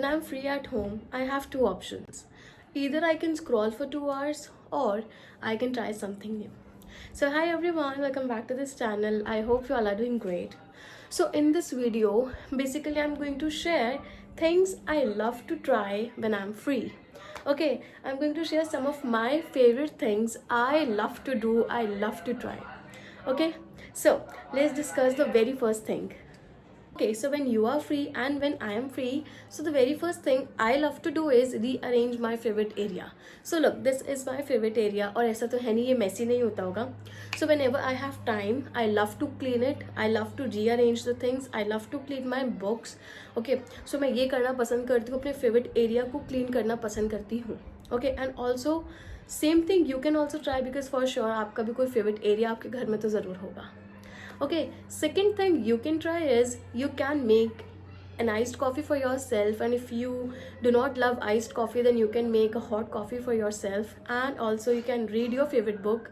When I'm free at home, I have two options. Either I can scroll for 2 hours or I can try something new. So hi everyone, welcome back to this channel. I hope you all are doing great. So in this video, basically I'm going to share things I love to try when I'm free. Okay, I'm going to share some of my favorite things I love to do, I love to try. Okay, so let's discuss the very first thing. Okay, so when you are free and when I am free, so the very first thing I love to do is rearrange my favorite area. So look, this is my favorite area और ऐसा तो है नहीं, ये messy नहीं होता होगा. So whenever I have time, I love to clean it. I love to rearrange the things. I love to clean my books. Okay, so मैं ये करना पसंद करती हूँ, अपने favorite area को clean करना पसंद करती हूँ. Okay, and also same thing you can also try because for sure आपका भी कोई favorite area आपके घर में तो ज़रूर होगा. Okay, second thing you can try is you can make an iced coffee for yourself, and if you do not love iced coffee then you can make a hot coffee for yourself, and also you can read your favorite book.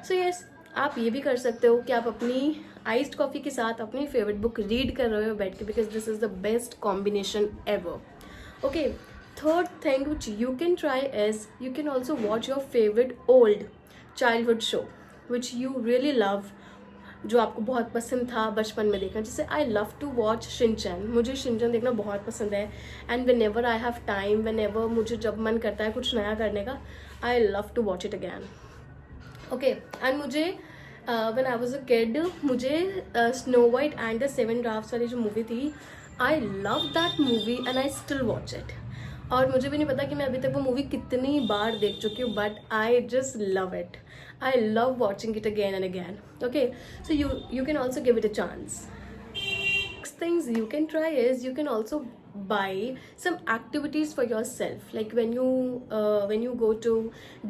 So yes, आप ये भी कर सकते हो कि आप अपनी iced coffee के साथ अपनी फेवरेट बुक रीड कर रहे हो बैठ के, because this is the best combination ever. Okay, third thing which you can try is you can also watch your favorite old childhood show which you really love, जो आपको बहुत पसंद था बचपन में देखना. जैसे I love to watch Shinchan, मुझे शिनचैन देखना बहुत पसंद है. And whenever I have time, whenever मुझे जब मन करता है कुछ नया करने का, I love to watch it again. Okay, and मुझे when I was a kid, मुझे snow white and the seven dwarfs वाली जो मूवी थी, I love that movie and I still watch it. और मुझे भी नहीं पता कि मैं अभी तक वो मूवी कितनी बार देख चुकी हूँ, but I just love it. I love watching it again and again. Okay, so you can also give it a chance. Next things you can try is you can also buy some activities for yourself. Like when you go to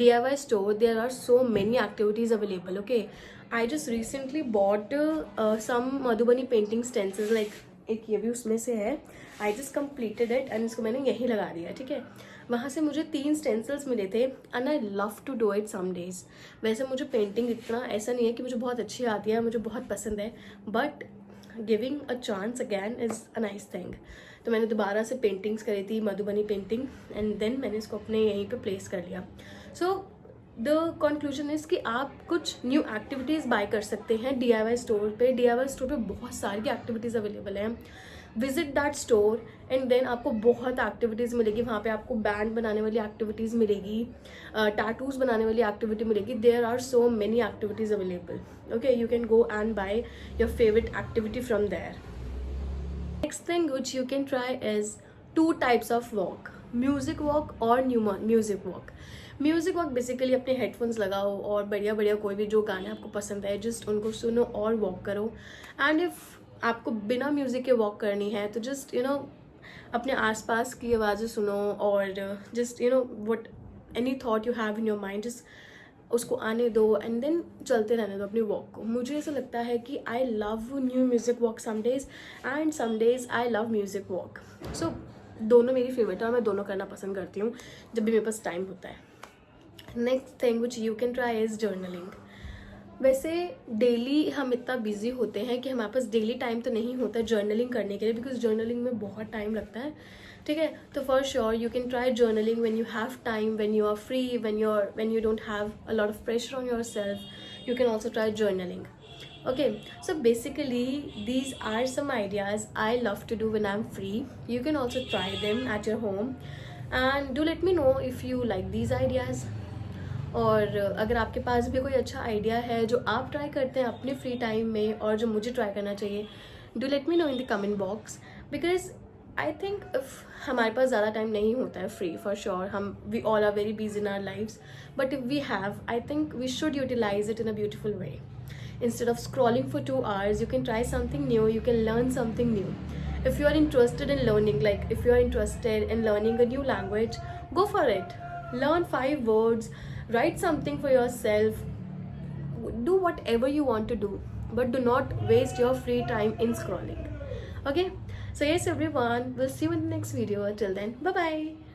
DIY store, there are so many activities available. Okay, I just recently bought some Madhubani painting stencils. Like एक ये भी उसमें से है. I just completed it and इसको मैंने यहीं लगा दिया. ठीक है, वहाँ से मुझे 3 स्टेंसिल्स मिले थे and I love to do it some days. वैसे मुझे पेंटिंग इतना ऐसा नहीं है कि मुझे बहुत अच्छी आती है, मुझे बहुत पसंद है, but giving a chance again is a nice thing. तो मैंने दोबारा से पेंटिंग्स करी थी, मधुबनी पेंटिंग, एंड देन मैंने इसको अपने यहीं पे प्लेस कर लिया. सो द कंक्लूजन इज़ कि आप कुछ न्यू एक्टिविटीज़ बाय कर सकते हैं DIY स्टोर पे. DIY स्टोर पे बहुत सारी एक्टिविटीज़ अवेलेबल हैं. Visit that store and then आपको बहुत एक्टिविटीज़ मिलेगी. वहाँ पे आपको बैंड बनाने वाली एक्टिविटीज़ मिलेगी, टैटूज़ बनाने वाली एक्टिविटी मिलेगी. There are so many activities available. Okay, you can go and buy your favourite activity from there. Next thing which you can try is 2 types of walk, music walk और music walk. Music walk basically अपने headphones लगाओ और बढ़िया बढ़िया कोई भी जो गाने आपको पसंद है जस्ट उनको सुनो और वॉक करो. एंड इफ़ आपको बिना म्यूज़िक के वॉक करनी है तो जस्ट अपने आसपास की आवाज़ें सुनो और just what any thought you have in your mind, just उसको आने दो एंड देन चलते रहने दो अपनी वॉक को. मुझे ऐसा लगता है कि I love new music walk some days and some days I love music walk. So दोनों मेरी फेवरेट है और मैं दोनों करना पसंद करती हूँ जब भी मेरे पास टाइम होता है. Next thing which you can try is journaling. वैसे डेली हम इतना बिजी होते हैं कि हमारे पास डेली टाइम तो नहीं होता है जर्नलिंग करने के लिए, बिकॉज जर्नलिंग में बहुत टाइम लगता है. ठीक है, तो for sure you can try journaling when you have time, when you are free, when you don't have a lot of pressure on yourself, you can also try journaling. Okay, so basically these are some ideas I love to do when I'm free. You can also try them at your home and do let me know if you like these ideas. और अगर आपके पास भी कोई अच्छा idea है जो आप try करते हैं अपने फ्री टाइम में और जो मुझे ट्राई करना चाहिए, do let me know in the comment box. Because I think if हमारे पास ज़्यादा टाइम नहीं होता है free, for sure we all are very busy in our lifes, but if we have, I think we should utilize it in a beautiful way. Instead of scrolling for 2 hours, you can try something new, you can learn something new. If you are interested in learning, like if you are interested in learning a new language, go for it. Learn 5 words, write something for yourself, do whatever you want to do, but do not waste your free time in scrolling. Okay, so yes everyone, we'll see you in the next video. Till then, bye bye.